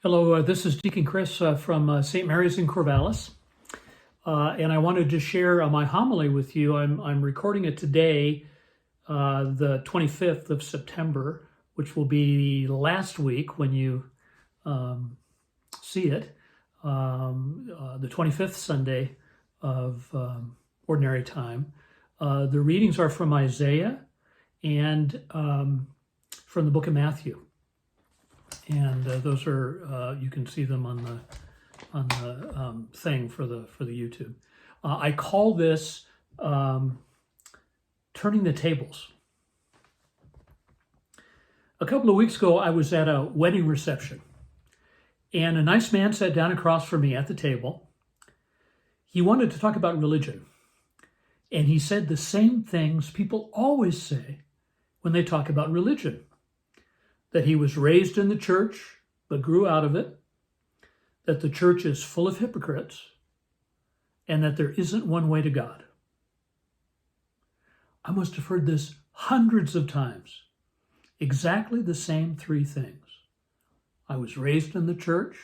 Hello, this is Deacon Chris from St. Mary's in Corvallis, and I wanted to share my homily with you. I'm recording it today, the 25th of September, which will be last week when you see it, the 25th Sunday of Ordinary Time. The readings are from Isaiah and from the book of Matthew. And those are you can see them on the thing for the YouTube. I call this turning the tables. A couple of weeks ago, I was at a wedding reception, and a nice man sat down across from me at the table. He wanted to talk about religion, and he said the same things people always say when they talk about religion. That he was raised in the church, but grew out of it, that the church is full of hypocrites, and that there isn't one way to God. I must have heard this hundreds of times, exactly the same three things. I was raised in the church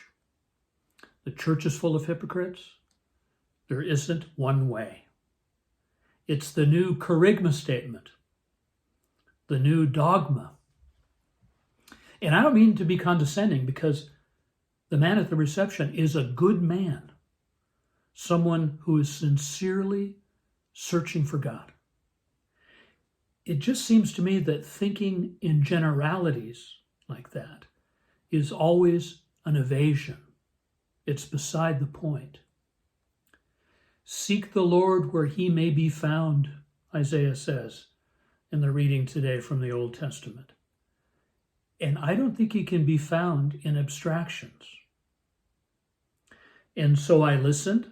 is full of hypocrites, there isn't one way. It's the new kerygma statement, the new dogma. And I don't mean to be condescending, because the man at the reception is a good man, someone who is sincerely searching for God. It just seems to me that thinking in generalities like that is always an evasion. It's beside the point. Seek the Lord where he may be found, Isaiah says in the reading today from the Old Testament. And I don't think he can be found in abstractions. And so I listened,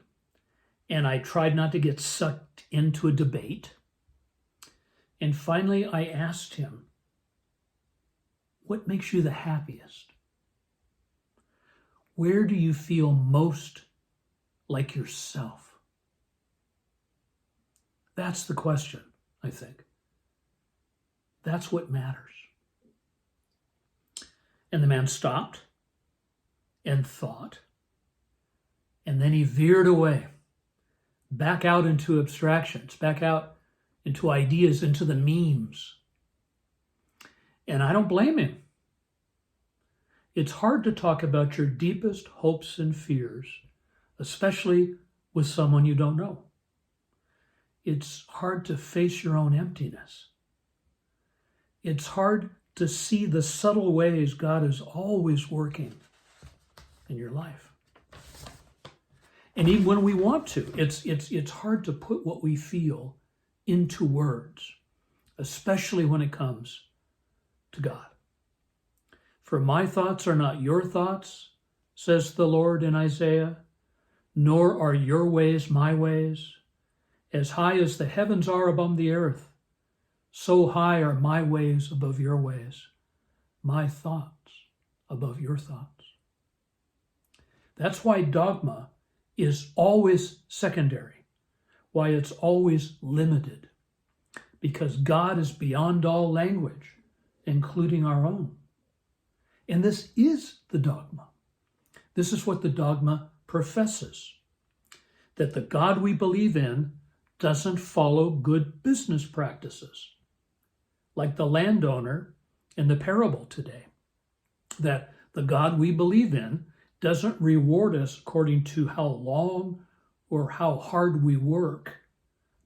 and I tried not to get sucked into a debate. And finally, I asked him, what makes you the happiest? Where do you feel most like yourself? That's the question, I think. That's what matters. And the man stopped and thought, and then he veered away, back out into abstractions, back out into ideas, into the memes. And I don't blame him. It's hard to talk about your deepest hopes and fears, especially with someone you don't know. It's hard to face your own emptiness. It's hard to see the subtle ways God is always working in your life. And even when we want to, it's hard to put what we feel into words, especially when it comes to God. For my thoughts are not your thoughts, says the Lord in Isaiah, nor are your ways my ways. As high as the heavens are above the earth, so high are my ways above your ways, my thoughts above your thoughts. That's why dogma is always secondary, why it's always limited, because God is beyond all language, including our own. And this is the dogma. This is what the dogma professes, that the God we believe in doesn't follow good business practices, like the landowner in the parable today, that the God we believe in doesn't reward us according to how long or how hard we work,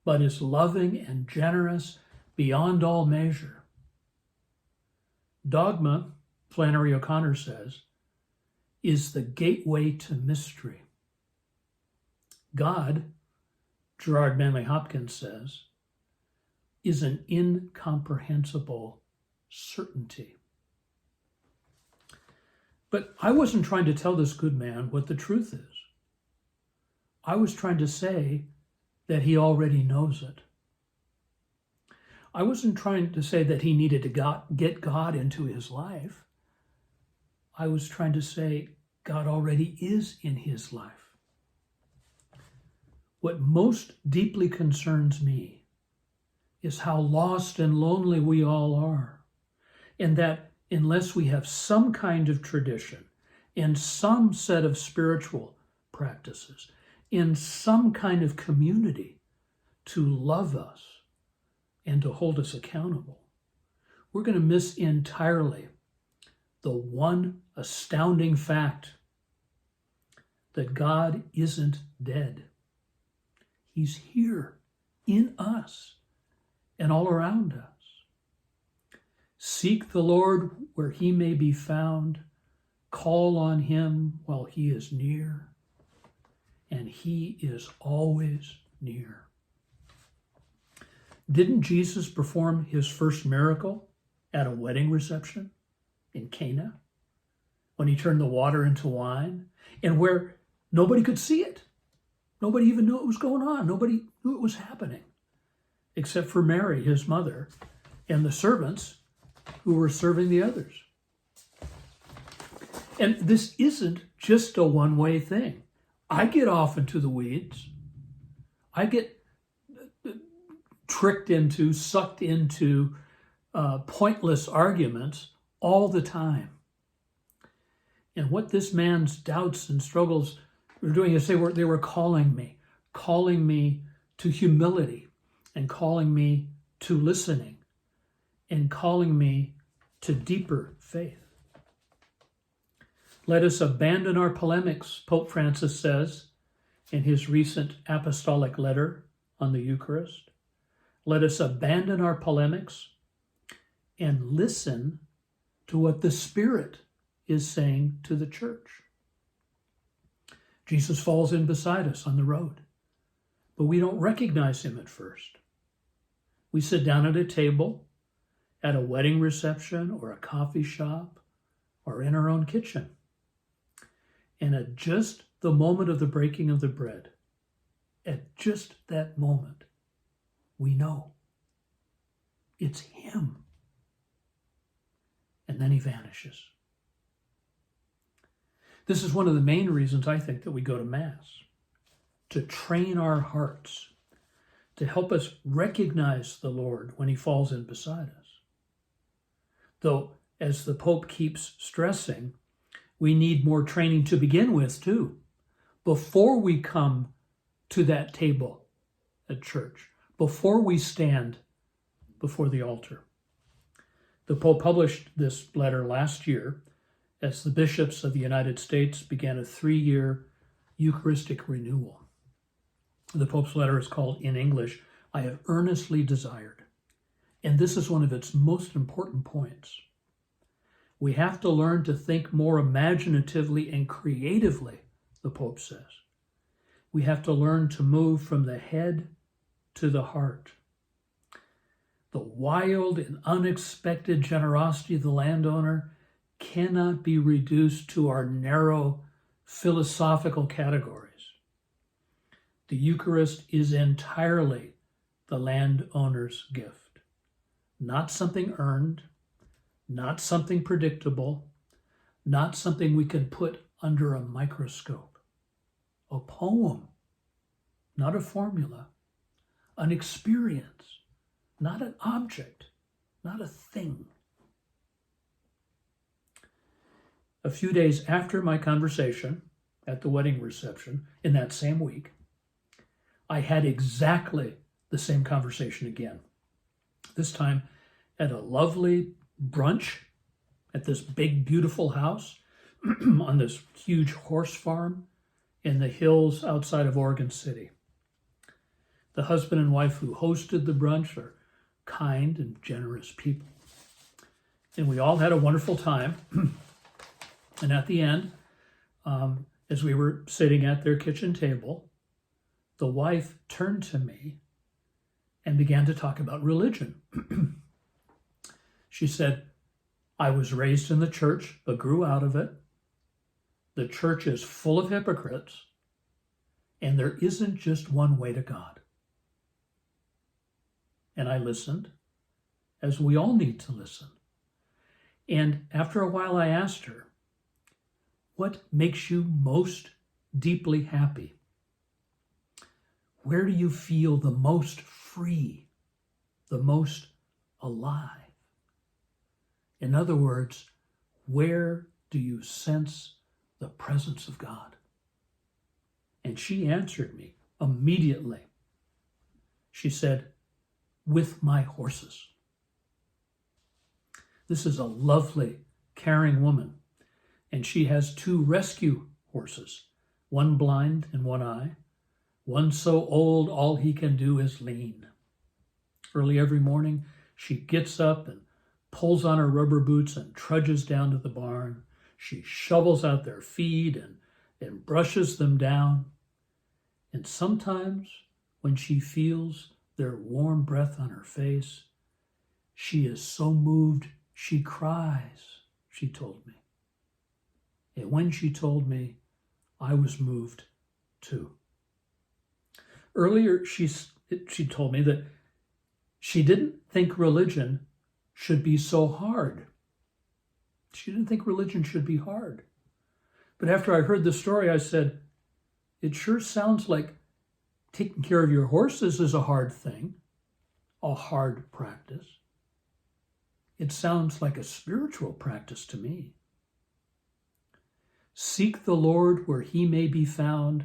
but is loving and generous beyond all measure. Dogma, Flannery O'Connor says, is the gateway to mystery. God, Gerard Manley Hopkins says, is an incomprehensible certainty. But I wasn't trying to tell this good man what the truth is. I was trying to say that he already knows it. I wasn't trying to say that he needed to get God into his life. I was trying to say God already is in his life. What most deeply concerns me is how lost and lonely we all are, and that unless we have some kind of tradition in some set of spiritual practices, in some kind of community to love us and to hold us accountable, we're going to miss entirely the one astounding fact that God isn't dead. He's here in us and all around us. Seek the Lord where he may be found. Call on him while he is near. And he is always near. Didn't Jesus perform his first miracle at a wedding reception in Cana, when he turned the water into wine, and where nobody could see it? Nobody even knew what was going on. Nobody knew it was happening, except for Mary, his mother, and the servants who were serving the others. And this isn't just a one-way thing. I get off into the weeds. I get tricked into, sucked into pointless arguments all the time. And what this man's doubts and struggles were doing is they were calling me to humility, and calling me to listening, and calling me to deeper faith. Let us abandon our polemics, Pope Francis says in his recent apostolic letter on the Eucharist. Let us abandon our polemics and listen to what the Spirit is saying to the church. Jesus falls in beside us on the road, but we don't recognize him at first. We sit down at a table, at a wedding reception or a coffee shop, or in our own kitchen. And at just the moment of the breaking of the bread, at just that moment, we know it's him. And then he vanishes. This is one of the main reasons I think that we go to Mass, to train our hearts, to help us recognize the Lord when he falls in beside us. Though, as the Pope keeps stressing, we need more training to begin with too, before we come to that table at church, before we stand before the altar. The Pope published this letter last year as the bishops of the United States began a 3-year Eucharistic renewal. The Pope's letter is called, in English, I Have Earnestly Desired. And this is one of its most important points. We have to learn to think more imaginatively and creatively, the Pope says. We have to learn to move from the head to the heart. The wild and unexpected generosity of the landowner cannot be reduced to our narrow philosophical categories. The Eucharist is entirely the landowner's gift, not something earned, not something predictable, not something we can put under a microscope. A poem, not a formula, an experience, not an object, not a thing. A few days after my conversation at the wedding reception in that same week, I had exactly the same conversation again. This time at a lovely brunch at this big, beautiful house on this huge horse farm in the hills outside of Oregon City. The husband and wife who hosted the brunch are kind and generous people. And we all had a wonderful time. And at the end, as we were sitting at their kitchen table, the wife turned to me and began to talk about religion. She said, I was raised in the church, but grew out of it. The church is full of hypocrites, and there isn't just one way to God. And I listened, as we all need to listen. And after a while, I asked her, what makes you most deeply happy? Where do you feel the most free, the most alive? In other words, where do you sense the presence of God. And she answered me immediately. She said, with my horses. This is a lovely, caring woman, and she has 2 rescue horses, one blind in one eye, one so old all he can do is lean. Early every morning, she gets up and pulls on her rubber boots and trudges down to the barn. She shovels out their feed and brushes them down. And sometimes when she feels their warm breath on her face, she is so moved she cries, she told me. And when she told me, I was moved too. Earlier, she told me that she didn't think religion should be so hard. She didn't think religion should be hard. But after I heard the story, I said, it sure sounds like taking care of your horses is a hard thing, a hard practice. It sounds like a spiritual practice to me. Seek the Lord where he may be found.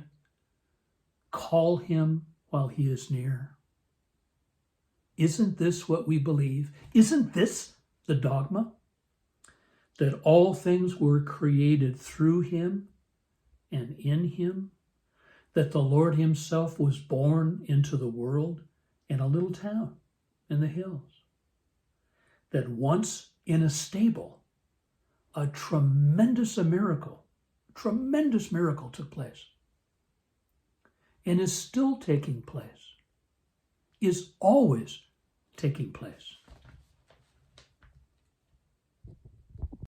Call him while he is near. Isn't this what we believe? Isn't this the dogma? That all things were created through him and in him? That the Lord himself was born into the world in a little town in the hills? That once in a stable, a tremendous miracle took place and is still taking place, is always taking place.